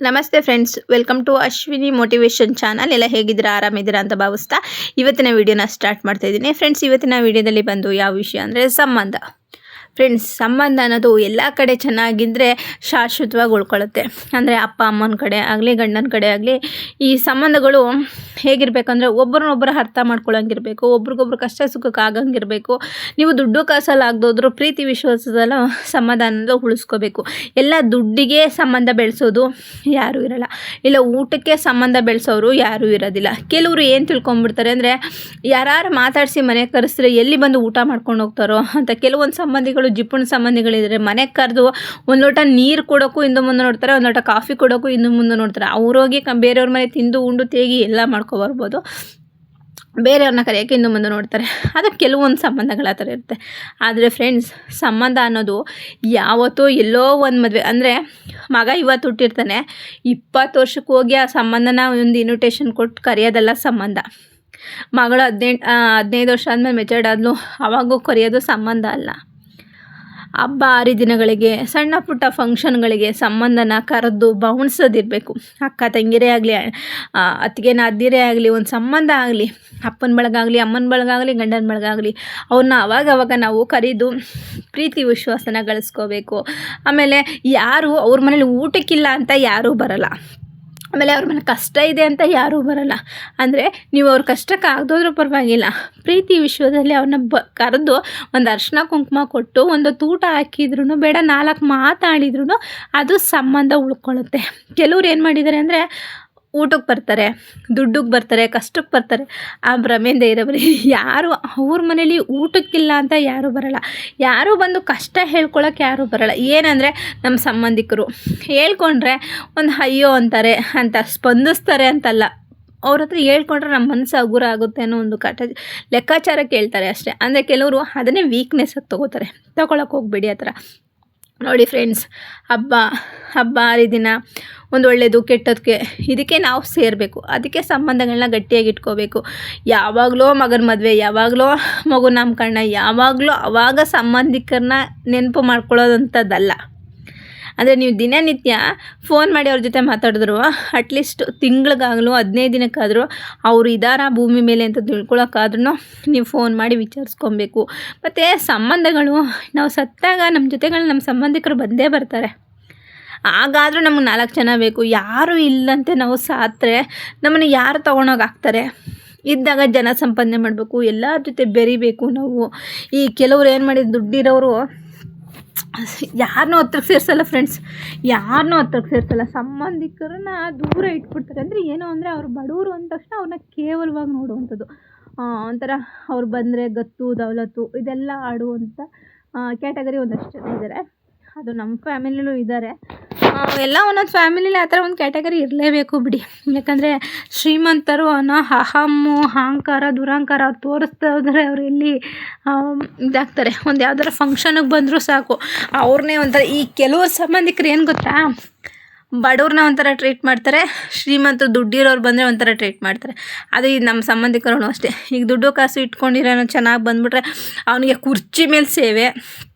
ನಮಸ್ತೆ friends, welcome to Ashwini motivation channel. ಎಲ್ಲ ಹೇಗಿದ್ದೀರಾ, ಆರಾಮಿದ್ದೀರಾ ಅಂತ ಭಾವಿಸ್ತಾ ಇವತ್ತಿನ ವಿಡಿಯೋನ ಸ್ಟಾರ್ಟ್ ಮಾಡ್ತಾ ಇದ್ದೀನಿ. ಫ್ರೆಂಡ್ಸ್, ಇವತ್ತಿನ ವಿಡಿಯೋದಲ್ಲಿ ಬಂದು ಯಾವ ವಿಷಯ ಅಂದರೆ ಸಂಬಂಧ. ಫ್ರೆಂಡ್ಸ್, ಸಂಬಂಧ ಅನ್ನೋದು ಎಲ್ಲ ಕಡೆ ಚೆನ್ನಾಗಿದ್ದರೆ ಶಾಶ್ವತವಾಗಿ ಉಳ್ಕೊಳ್ಳುತ್ತೆ. ಅಂದರೆ ಅಪ್ಪ ಅಮ್ಮನ ಕಡೆ ಆಗಲಿ, ಗಂಡನ ಕಡೆ ಆಗಲಿ, ಈ ಸಂಬಂಧಗಳು ಹೇಗಿರಬೇಕಂದ್ರೆ ಒಬ್ಬರನ್ನೊಬ್ಬರು ಅರ್ಥ ಮಾಡ್ಕೊಳ್ಳೋಂಗಿರಬೇಕು, ಒಬ್ರಿಗೊಬ್ರು ಕಷ್ಟ ಸುಖಕ್ಕೆ ಆಗಂಗಿರಬೇಕು. ನೀವು ದುಡ್ಡು ಕಾಸಲ್ಲಿ ಆಗದೋದ್ರೂ ಪ್ರೀತಿ ವಿಶ್ವಾಸದಲ್ಲ ಸಮಾಧಾನದ ಉಳಿಸ್ಕೋಬೇಕು. ಎಲ್ಲ ದುಡ್ಡಿಗೆ ಸಂಬಂಧ ಬೆಳೆಸೋದು ಯಾರೂ ಇರಲ್ಲ, ಇಲ್ಲ ಊಟಕ್ಕೆ ಸಂಬಂಧ ಬೆಳೆಸೋರು ಯಾರೂ ಇರೋದಿಲ್ಲ. ಕೆಲವರು ಏನು ತಿಳ್ಕೊಂಬಿಡ್ತಾರೆ ಅಂದರೆ ಯಾರು ಮಾತಾಡಿಸಿ ಮನೆಗೆ ಕರೆಸಿದ್ರೆ ಎಲ್ಲಿ ಬಂದು ಊಟ ಮಾಡ್ಕೊಂಡು ಹೋಗ್ತಾರೋ ಅಂತ. ಕೆಲವೊಂದು ಸಂಬಂಧಿಗಳು ಜಿಪ್ಪಣ ಸಂಬಂಧಿಗಳಿದ್ದಾರೆ, ಮನೆಗೆ ಕರೆದು ಒಂದು ಲೋಟ ನೀರು ಕೊಡೋಕ್ಕೂ ಹಿಂದೆ ಮುಂದೆ ನೋಡ್ತಾರೆ, ಒಂದು ಲೋಟ ಕಾಫಿ ಕೊಡೋಕ್ಕೂ ಹಿಂದೆ ಮುಂದೆ ನೋಡ್ತಾರೆ. ಅವ್ರೋಗಿ ಬೇರೆಯವ್ರ ಮನೆ ತಿಂದು ಉಂಡು ತೇಗಿ ಎಲ್ಲ ಮಾಡ್ಕೊಬರ್ಬೋದು, ಬೇರೆಯವ್ರನ್ನ ಕರೆಯೋಕ್ಕೆ ಹಿಂದೆ ಮುಂದೆ ನೋಡ್ತಾರೆ. ಅದು ಕೆಲವೊಂದು ಸಂಬಂಧಗಳ ಥರ ಇರುತ್ತೆ. ಆದರೆ ಫ್ರೆಂಡ್ಸ್, ಸಂಬಂಧ ಅನ್ನೋದು ಯಾವತ್ತೋ ಎಲ್ಲೋ ಒಂದು ಮದುವೆ ಅಂದರೆ ಮಗ ಇವತ್ತು ಹುಟ್ಟಿರ್ತಾನೆ, 20 ವರ್ಷಕ್ಕೆ ಹೋಗಿ ಆ ಸಂಬಂಧನ ಒಂದು ಇನ್ವಿಟೇಷನ್ ಕೊಟ್ಟು ಕರೆಯೋದಲ್ಲ ಸಂಬಂಧ. ಮಗಳು 15 ವರ್ಷ ಆದಮೇಲೆ ಮೆಚರ್ಡ್ ಆದ್ಲು, ಅವಾಗೂ ಕರೆಯೋದು ಸಂಬಂಧ ಅಲ್ಲ. ಹಬ್ಬ ಹರಿದಿನಗಳಿಗೆ, ಸಣ್ಣ ಪುಟ್ಟ ಫಂಕ್ಷನ್ಗಳಿಗೆ ಸಂಬಂಧನ ಕರೆದು ಬೌಣಿಸೋದಿರಬೇಕು. ಅಕ್ಕ ತಂಗಿರೇ ಆಗಲಿ, ಅತ್ತಿಗೆನ ಅದ್ದಿರೇ ಆಗಲಿ, ಒಂದು ಸಂಬಂಧ ಆಗಲಿ, ಅಪ್ಪನ ಬಳಗಾಗಲಿ, ಅಮ್ಮನ ಬಳಗಾಗಲಿ, ಗಂಡನ ಬಳಗಾಗಲಿ, ಅವ್ರನ್ನ ಅವಾಗ ನಾವು ಕರೆದು ಪ್ರೀತಿ ವಿಶ್ವಾಸನ ಗಳಿಸ್ಕೋಬೇಕು. ಆಮೇಲೆ ಯಾರು ಅವ್ರ ಮನೇಲಿ ಊಟಕ್ಕಿಲ್ಲ ಅಂತ ಯಾರೂ ಬರಲ್ಲ, ಆಮೇಲೆ ಅವ್ರ ಮನೆ ಕಷ್ಟ ಇದೆ ಅಂತ ಯಾರೂ ಬರಲ್ಲ. ಅಂದರೆ ನೀವು ಅವ್ರ ಕಷ್ಟಕ್ಕೆ ಆಗದೋದ್ರೂ ಪರವಾಗಿಲ್ಲ, ಪ್ರೀತಿ ವಿಶ್ವದಲ್ಲಿ ಅವ್ರನ್ನ ಕರೆದು ಒಂದು ಅರ್ಶಿನ ಕುಂಕುಮ ಕೊಟ್ಟು ಒಂದು ಊಟ ಹಾಕಿದ್ರೂ ಬೇಡ, 4 ಮಾತಾಡಿದ್ರೂ ಅದು ಸಂಬಂಧ ಉಳ್ಕೊಳ್ಳುತ್ತೆ. ಕೆಲವ್ರು ಏನು ಮಾಡಿದ್ದಾರೆ ಅಂದರೆ ಊಟಕ್ಕೆ ಬರ್ತಾರೆ, ದುಡ್ಡಿಗೆ ಬರ್ತಾರೆ, ಕಷ್ಟಕ್ಕೆ ಬರ್ತಾರೆ, ಆ ಭ್ರಮೆಯಿಂದ ಇರೋಬರಿ. ಯಾರು ಅವ್ರ ಮನೇಲಿ ಊಟಕ್ಕಿಲ್ಲ ಅಂತ ಯಾರೂ ಬರಲ್ಲ, ಯಾರೂ ಬಂದು ಕಷ್ಟ ಹೇಳ್ಕೊಳಕ್ಕೆ ಯಾರೂ ಬರಲ್ಲ. ಏನಂದರೆ ನಮ್ಮ ಸಂಬಂಧಿಕರು ಹೇಳ್ಕೊಂಡ್ರೆ ಒಂದು ಅಯ್ಯೋ ಅಂತಾರೆ ಅಂತ ಸ್ಪಂದಿಸ್ತಾರೆ ಅಂತಲ್ಲ, ಅವ್ರ ಹತ್ರ ಹೇಳ್ಕೊಂಡ್ರೆ ನಮ್ಮ ಮನಸ್ಸು ಹಗುರ ಆಗುತ್ತೆ ಅನ್ನೋ ಒಂದು ಲೆಕ್ಕಾಚಾರ ಕೇಳ್ತಾರೆ ಅಷ್ಟೇ. ಅಂದರೆ ಕೆಲವರು ಅದನ್ನೇ ವೀಕ್ನೆಸ್ಸಾಗಿ ತೊಗೊಳಕ್ಕೆ ಹೋಗ್ಬೇಡಿ ಆ ಥರ. ನೋಡಿ ಫ್ರೆಂಡ್ಸ್, ಹಬ್ಬ ಹರಿದಿನ, ಒಂದು ಒಳ್ಳೆಯದು ಕೆಟ್ಟದಕ್ಕೆ, ಇದಕ್ಕೆ ನಾವು ಸೇರಬೇಕು. ಅದಕ್ಕೆ ಸಂಬಂಧಗಳನ್ನ ಗಟ್ಟಿಯಾಗಿ ಇಟ್ಕೋಬೇಕು. ಯಾವಾಗಲೂ ಮಗನ ಮದುವೆ, ಯಾವಾಗಲೂ ಮಗು ನಾಮಕರಣ, ಯಾವಾಗಲೂ ಅವಾಗ ಸಂಬಂಧಿಕರನ್ನ ನೆನಪು ಮಾಡ್ಕೊಳ್ಳೋದಂಥದ್ದಲ್ಲ. ಅಂದರೆ ನೀವು ದಿನನಿತ್ಯ ಫೋನ್ ಮಾಡಿ ಅವ್ರ ಜೊತೆ ಮಾತಾಡಿದ್ರು, ಅಟ್ಲೀಸ್ಟ್ ತಿಂಗಳಿಗಾಗಲೂ 15 ದಿನಕ್ಕಾದರೂ ಅವರು ಇದ್ದಾರಾ ಭೂಮಿ ಮೇಲೆ ಅಂತ ತಿಳ್ಕೊಳಕ್ಕಾದ್ರೂ ನೀವು ಫೋನ್ ಮಾಡಿ ವಿಚಾರಿಸ್ಕೊಬೇಕು. ಮತ್ತು ಸಂಬಂಧಗಳು, ನಾವು ಸತ್ತಾಗ ನಮ್ಮ ಜೊತೆಗಳು ನಮ್ಮ ಸಂಬಂಧಿಕರು ಬಂದೇ ಬರ್ತಾರೆ. ಹಾಗಾದರೂ ನಮಗೆ 4 ಜನ ಬೇಕು. ಯಾರೂ ಇಲ್ಲಂತೆ ನಾವು ಸಾತ್ರೆ ನಮ್ಮನ್ನು ಯಾರು ತೊಗೊಂಡೋಗಾಗ್ತಾರೆ? ಇದ್ದಾಗ ಜನ ಸಂಪಾದನೆ ಮಾಡಬೇಕು, ಎಲ್ಲರ ಜೊತೆ ಬೆರಿಬೇಕು ನಾವು. ಈ ಕೆಲವ್ರು ಏನು ಮಾಡಿದ್ರು, ದುಡ್ಡಿರೋರು ಯಾರನ್ನೂ ಹತ್ರಕ್ಕೆ ಸೇರಿಸಲ್ಲ ಫ್ರೆಂಡ್ಸ್, ಯಾರನ್ನೂ ಹತ್ರಕ್ಕೆ ಸೇರಿಸಲ್ಲ. ಸಂಬಂಧಿಕರನ್ನ ದೂರ ಇಟ್ಬಿಡ್ತಾರೆ. ಅಂದರೆ ಏನೋ ಅಂದರೆ ಅವ್ರು ಬಡವರು ಅಂದ ತಕ್ಷಣ ಅವ್ರನ್ನ ಕೇವಲವಾಗಿ ನೋಡುವಂಥದ್ದು, ಒಂಥರ ಅವ್ರು ಬಂದರೆ ಗತ್ತು ದೌಲತ್ತು ಇದೆಲ್ಲ ಆಡುವಂಥ ಕ್ಯಾಟಗರಿ ಒಂದಷ್ಟು ಜನ ಇದ್ದಾರೆ. ಅದು ನಮ್ಮ ಫ್ಯಾಮಿಲಿಲೂ ಇದ್ದಾರೆ. ಎಲ್ಲ ಒಂದೊಂದು ಫ್ಯಾಮಿಲಿಲಿ ಆ ಥರ ಒಂದು ಕ್ಯಾಟಗರಿ ಇರಲೇಬೇಕು ಬಿಡಿ. ಯಾಕಂದರೆ ಶ್ರೀಮಂತರು ಅನ್ನೋ ಅಹಮ್ಮು, ಅಹಂಕಾರ, ದುರಹಂಕಾರ ಅವ್ರು ತೋರಿಸ್ತಾ ಹೋದರೆ ಅವ್ರು ಎಲ್ಲಿ ಇದಾಗ್ತಾರೆ. ಒಂದು ಯಾವ್ದಾರ ಫಂಕ್ಷನಿಗೆ ಬಂದರೂ ಸಾಕು, ಅವ್ರನ್ನೇ ಒಂಥರ. ಈ ಕೆಲವು ಸಂಬಂಧಿಕರು ಏನು ಗೊತ್ತಾ, ಬಡವ್ರನ್ನ ಒಂಥರ ಟ್ರೀಟ್ ಮಾಡ್ತಾರೆ, ಶ್ರೀಮಂತರು ದುಡ್ಡಿರೋರು ಬಂದರೆ ಒಂಥರ ಟ್ರೀಟ್ ಮಾಡ್ತಾರೆ. ಅದು ಈ ನಮ್ಮ ಸಂಬಂಧಿಕರು ಅಷ್ಟೇ. ಈಗ ದುಡ್ಡು ಕಾಸು ಇಟ್ಕೊಂಡಿರೋನು ಚೆನ್ನಾಗಿ ಬಂದುಬಿಟ್ರೆ ಅವನಿಗೆ ಕುರ್ಚಿ ಮೇಲೆ ಸೇವೆ,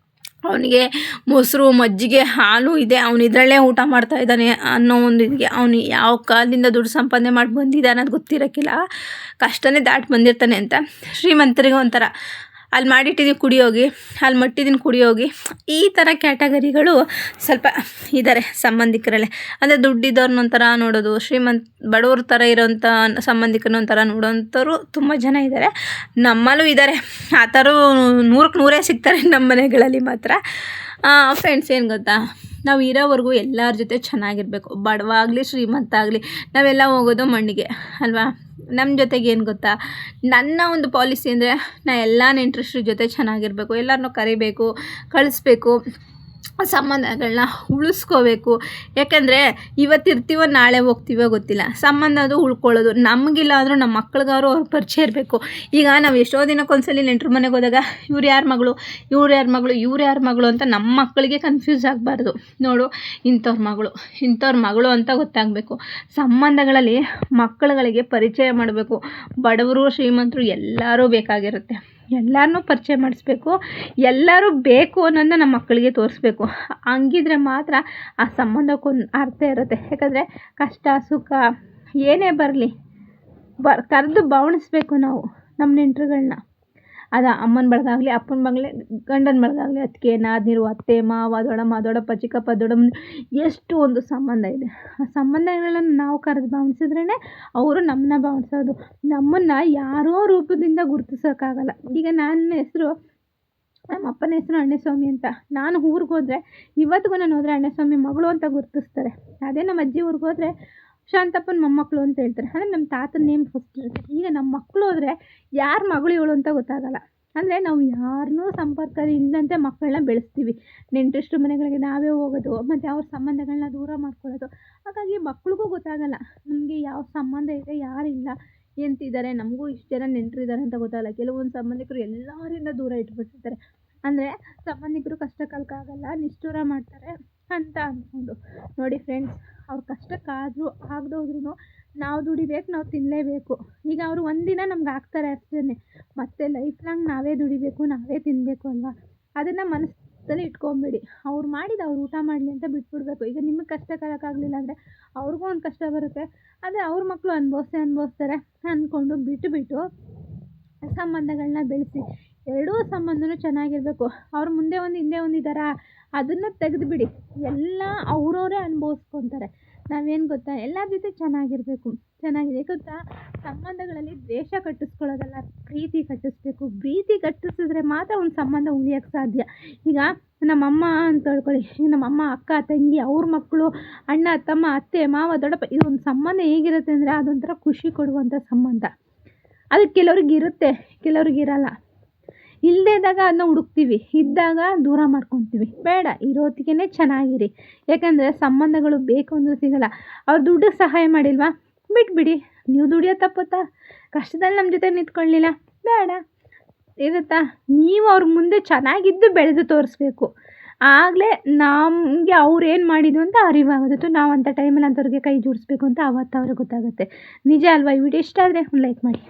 ಅವನಿಗೆ ಮೊಸರು ಮಜ್ಜಿಗೆ ಹಾಲು ಇದೆ, ಅವನು ಇದರಲ್ಲೇ ಊಟ ಮಾಡ್ತಾ ಇದ್ದಾನೆ ಅನ್ನೋ ಒಂದು ಇದಕ್ಕೆ ಅವನು ಯಾವ ಕಾಲದಿಂದ ದುಡ್ಡು ಸಂಪಾದನೆ ಮಾಡಿ ಬಂದಿದ್ದಾನೆ ಅದು ಗೊತ್ತಿರೋಕ್ಕಿಲ್ಲ, ಕಷ್ಟನೇ ದಾಟಿ ಬಂದಿರ್ತಾನೆ ಅಂತ. ಶ್ರೀಮಂತರಿಗೆ ಒಂಥರ ಅಲ್ಲಿ ಮಾಡಿಟ್ಟಿದ್ದೀನಿ ಕುಡಿಯೋಗಿ, ಅಲ್ಲಿ ಮಟ್ಟಿದ್ದೀನಿ ಕುಡಿಯೋಗಿ, ಈ ಥರ ಕ್ಯಾಟಗರಿಗಳು ಸ್ವಲ್ಪ ಇದ್ದಾರೆ ಸಂಬಂಧಿಕರಲ್ಲೇ. ಅಂದರೆ ದುಡ್ಡಿದ್ದವ್ರನ್ನೊಂಥರ ನೋಡೋದು, ಬಡವ್ರ ಥರ ಇರೋಂಥ ಸಂಬಂಧಿಕರನ್ನೊಂಥರ ನೋಡೋಂಥವ್ರು ತುಂಬ ಜನ ಇದ್ದಾರೆ. ನಮ್ಮಲ್ಲೂ ಇದ್ದಾರೆ ಆ ಥರ, 100ಕ್ಕೆ 100 ಸಿಗ್ತಾರೆ ನಮ್ಮ ಮನೆಗಳಲ್ಲಿ ಮಾತ್ರ. ಫ್ರೆಂಡ್ಸ್, ಏನು ಗೊತ್ತಾ, ನಾವು ಇರೋವರೆಗೂ ಎಲ್ಲರ ಜೊತೆ ಚೆನ್ನಾಗಿರಬೇಕು. ಬಡವ ಆಗಲಿ ಶ್ರೀಮಂತ ಆಗಲಿ, ನಾವೆಲ್ಲ ಹೋಗೋದು ಮಣ್ಣಿಗೆ ಅಲ್ವಾ. ನಮ್ಮ ಜೊತೆಗೆ ಏನು ಗೊತ್ತಾ, ನನ್ನ ಒಂದು ಪಾಲಿಸಿ ಅಂದರೆ ಎಲ್ಲ ನೆಂಟರಿಷ್ಟ್ರ ಜೊತೆ ಚೆನ್ನಾಗಿರಬೇಕು, ಎಲ್ಲರನ್ನೂ ಕರಿಬೇಕು, ಕಳಿಸ್ಬೇಕು, ಸಂಬಂಧಗಳನ್ನ ಉಳಿಸ್ಕೋಬೇಕು. ಯಾಕಂದರೆ ಇವತ್ತಿರ್ತೀವೋ ನಾಳೆ ಹೋಗ್ತೀವೋ ಗೊತ್ತಿಲ್ಲ. ಸಂಬಂಧ ಅದು ಉಳ್ಕೊಳ್ಳೋದು. ನಮಗಿಲ್ಲ ಆದರೂ ನಮ್ಮ ಮಕ್ಳಿಗಾದ್ರು ಅವ್ರ ಪರಿಚಯ ಇರಬೇಕು. ಈಗ ನಾವು ಎಷ್ಟೋ ದಿನಕ್ಕೊಂದ್ಸಲಿ ನೆಂಟ್ರ ಮನೆಗೆ ಹೋದಾಗ ಇವ್ರು ಯಾರ ಮಗಳು, ಇವ್ರು ಯಾರ ಮಗಳು ಅಂತ ನಮ್ಮ ಮಕ್ಕಳಿಗೆ ಕನ್ಫ್ಯೂಸ್ ಆಗಬಾರ್ದು. ನೋಡು ಇಂಥವ್ರ ಮಗಳು ಅಂತ ಗೊತ್ತಾಗಬೇಕು. ಸಂಬಂಧಗಳಲ್ಲಿ ಮಕ್ಕಳುಗಳಿಗೆ ಪರಿಚಯ ಮಾಡಬೇಕು. ಬಡವರು ಶ್ರೀಮಂತರು ಎಲ್ಲರೂ ಬೇಕಾಗಿರುತ್ತೆ. ಎಲ್ಲರನ್ನೂ ಪರಿಚಯ ಮಾಡಿಸ್ಬೇಕು, ಎಲ್ಲರೂ ಬೇಕು ಅನ್ನೋದನ್ನ ನಮ್ಮ ಮಕ್ಕಳಿಗೆ ತೋರಿಸ್ಬೇಕು. ಹಂಗಿದ್ರೆ ಮಾತ್ರ ಆ ಸಂಬಂಧಕ್ಕೊಂದು ಅರ್ಥ ಇರುತ್ತೆ. ಯಾಕಂದರೆ ಕಷ್ಟ ಸುಖ ಏನೇ ಬರಲಿ ಕರೆದು ಬವಣಿಸ್ಬೇಕು ನಾವು ನಮ್ಮ ನೆಂಟರುಗಳನ್ನ. ಅದು ಅಮ್ಮನ ಬಳಗಾಗಲಿ ಅಪ್ಪನ ಬಳಗ ಗಂಡನ ಬಳಗಾಗಲಿ ಅತ್ತಿಗೆ ನಾದಿರು ಅತ್ತೆ ಮಾವ ದೊಡ್ಡಮ್ಮ ದೊಡ್ಡಪ್ಪ ಚಿಕ್ಕಪ್ಪ ದೊಡ್ಡಮ್ಮ ಎಷ್ಟು ಒಂದು ಸಂಬಂಧ ಇದೆ. ಆ ಸಂಬಂಧಗಳನ್ನು ನಾವು ಕರೆದು ಭಾವಿಸಿದ್ರೇ ಅವರು ನಮ್ಮನ್ನ ಭಾವಿಸೋದು. ನಮ್ಮನ್ನು ಯಾರೋ ರೂಪದಿಂದ ಗುರುತಿಸೋಕ್ಕಾಗಲ್ಲ. ಈಗ ನನ್ನ ಹೆಸರು ನಮ್ಮ ಅಪ್ಪನ ಹೆಸರು ಅಣ್ಣಸ್ವಾಮಿ ಅಂತ. ನಾನು ಊರಿಗೆ ಹೋದರೆ ಇವತ್ತಿಗೂ ನಾನು ಹೋದರೆ ಅಣ್ಣಸ್ವಾಮಿ ಮಗಳು ಅಂತ ಗುರುತಿಸ್ತಾರೆ. ಅದೇ ನಮ್ಮ ಅಜ್ಜಿ ಊರಿಗೆ ಹೋದರೆ ಶಾಂತಪ್ಪನ ಮೊಮ್ಮಕ್ಕಳು ಅಂತ ಹೇಳ್ತಾರೆ. ಅಂದರೆ ನಮ್ಮ ತಾತನ ನೇಮ್ ಫಸ್ಟ್ ಇರುತ್ತೆ. ಈಗ ನಮ್ಮ ಮಕ್ಕಳು ಹೋದರೆ ಯಾರ ಮಗಳು ಇವಳು ಅಂತ ಗೊತ್ತಾಗಲ್ಲ. ಅಂದರೆ ನಾವು ಯಾರನ್ನೂ ಸಂಪರ್ಕ ಇಲ್ಲದಂತೆ ಮಕ್ಕಳನ್ನ ಬೆಳೆಸ್ತೀವಿ. ನೆಂಟರಿಷ್ಟ್ರ ಮನೆಗಳಿಗೆ ನಾವೇ ಹೋಗೋದು ಮತ್ತು ಅವ್ರ ಸಂಬಂಧಗಳನ್ನ ದೂರ ಮಾಡ್ಕೊಳ್ಳೋದು. ಹಾಗಾಗಿ ಮಕ್ಳಿಗೂ ಗೊತ್ತಾಗಲ್ಲ ನಮಗೆ ಯಾವ ಸಂಬಂಧ ಇದೆ ಯಾರಿಲ್ಲ, ಎಂತಿದ್ದಾರೆ, ನಮಗೂ ಇಷ್ಟು ಜನ ನೆಂಟರಿದ್ದಾರೆ ಅಂತ ಗೊತ್ತಾಗಲ್ಲ. ಕೆಲವೊಂದು ಸಂಬಂಧಿಕರು ಎಲ್ಲರಿಂದ ದೂರ ಇಟ್ಬಿಟ್ಟಿರ್ತಾರೆ. ಅಂದರೆ ಸಂಬಂಧಿಕರು ಕಷ್ಟ ಕಾಲಕ್ಕಾಗಲ್ಲ ನಿಷ್ಠುರ ಮಾಡ್ತಾರೆ ಅಂತ ಅಂದ್ಕೊಂಡು. ನೋಡಿ ಫ್ರೆಂಡ್ಸ್, ಅವ್ರ ಕಷ್ಟಕ್ಕಾದರೂ ಆಗದೋದ್ರೂ ನಾವು ದುಡಿಬೇಕು, ನಾವು ತಿನ್ನಲೇಬೇಕು. ಈಗ ಅವರು ಒಂದಿನ ನಮ್ಗೆ ಹಾಕ್ತಾರೆ ಅಷ್ಟೇ, ಮತ್ತು ಲೈಫ್ ಲಾಂಗ್ ನಾವೇ ದುಡಿಬೇಕು, ನಾವೇ ತಿನ್ನಬೇಕು ಅಲ್ವಾ. ಅದನ್ನು ಮನಸ್ಸಲ್ಲಿ ಇಟ್ಕೊಂಬೇಡಿ. ಅವ್ರು ಮಾಡಿದ ಅವ್ರು ಊಟ ಮಾಡಲಿ ಅಂತ ಬಿಟ್ಬಿಡ್ಬೇಕು. ಈಗ ನಿಮಗೆ ಕಷ್ಟ ಕಾಲಕ್ಕಾಗಲಿಲ್ಲ ಅಂದರೆ ಅವ್ರಿಗೂ ಒಂದು ಕಷ್ಟ ಬರುತ್ತೆ. ಅದೇ ಅವ್ರ ಮಕ್ಕಳು ಅನುಭವಿಸ್ತಾರೆ ಅಂದ್ಕೊಂಡು ಬಿಟ್ಟು ಸಂಬಂಧಗಳನ್ನ ಬೆಳೆಸಿ. ಎರಡೂ ಸಂಬಂಧನೂ ಚೆನ್ನಾಗಿರಬೇಕು. ಅವ್ರ ಮುಂದೆ ಒಂದು ಹಿಂದೆ ಒಂದು ಇದ್ದಾರಾ, ಅದನ್ನು ತೆಗೆದುಬಿಡಿ. ಎಲ್ಲ ಅವರವರೇ ಅನುಭವಿಸ್ಕೊತಾರೆ. ನಾವೇನು ಗೊತ್ತಾ, ಎಲ್ಲರ ಜೊತೆ ಚೆನ್ನಾಗಿದೆ ಗೊತ್ತಾ. ಸಂಬಂಧಗಳಲ್ಲಿ ದ್ವೇಷ ಕಟ್ಟಿಸ್ಕೊಳ್ಳೋದಲ್ಲ, ಪ್ರೀತಿ ಕಟ್ಟಿಸ್ಬೇಕು. ಪ್ರೀತಿ ಕಟ್ಟಿಸಿದ್ರೆ ಮಾತ್ರ ಒಂದು ಸಂಬಂಧ ಉಳಿಯೋಕ್ಕೆ ಸಾಧ್ಯ. ಈಗ ನಮ್ಮಮ್ಮ ಅಂತ ಹೇಳ್ಕೊಳ್ಳಿ, ಈಗ ನಮ್ಮಮ್ಮ ಅಕ್ಕ ತಂಗಿ ಅವ್ರ ಮಕ್ಕಳು ಅಣ್ಣ ತಮ್ಮ ಅತ್ತೆ ಮಾವ ದೊಡ್ಡಪ್ಪ, ಇದೊಂದು ಸಂಬಂಧ ಹೇಗಿರುತ್ತೆ ಅಂದರೆ ಅದೊಂಥರ ಖುಷಿ ಕೊಡುವಂಥ ಸಂಬಂಧ. ಅದು ಕೆಲವ್ರಿಗೆ ಇರುತ್ತೆ, ಕೆಲವ್ರಿಗೆ ಇರಲ್ಲ. ಇಲ್ಲದೇ ಇದ್ದಾಗ ಅದನ್ನ ಹುಡುಕ್ತೀವಿ, ಇದ್ದಾಗ ದೂರ ಮಾಡ್ಕೊತೀವಿ. ಬೇಡ, ಇರೋತ್ತಿಗೆ ಚೆನ್ನಾಗಿರಿ. ಯಾಕಂದರೆ ಸಂಬಂಧಗಳು ಬೇಕು ಅಂದರೂ ಸಿಗಲ್ಲ. ಅವ್ರು ದುಡ್ಡಿಗೆ ಸಹಾಯ ಮಾಡಿಲ್ವಾ, ಬಿಟ್ಬಿಡಿ. ನೀವು ದುಡಿಯೋ ತಪ್ಪುತ್ತಾ, ಕಷ್ಟದಲ್ಲಿ ನಮ್ಮ ಜೊತೆ ನಿಂತ್ಕೊಳ್ಳಿಲ್ಲ, ಬೇಡ ಇರುತ್ತಾ. ನೀವು ಅವ್ರ ಮುಂದೆ ಚೆನ್ನಾಗಿದ್ದು ಬೆಳೆದು ತೋರಿಸ್ಬೇಕು. ಆಗಲೇ ನಮಗೆ ಅವ್ರು ಏನು ಮಾಡಿದ್ದು ಅಂತ ಅರಿವಾಗೋದು. ನಾವು ಅಂಥ ಟೈಮಲ್ಲಿ ಅಂಥವ್ರಿಗೆ ಕೈ ಜೋಡಿಸ್ಬೇಕು ಅಂತ ಅವತ್ತು ಅವ್ರಿಗೆ ಗೊತ್ತಾಗುತ್ತೆ. ನಿಜ ಅಲ್ವಾ? ಈ ವಿಡಿಯೋ ಇಷ್ಟ ಆದರೆ ಒಂದು ಲೈಕ್ ಮಾಡಿ.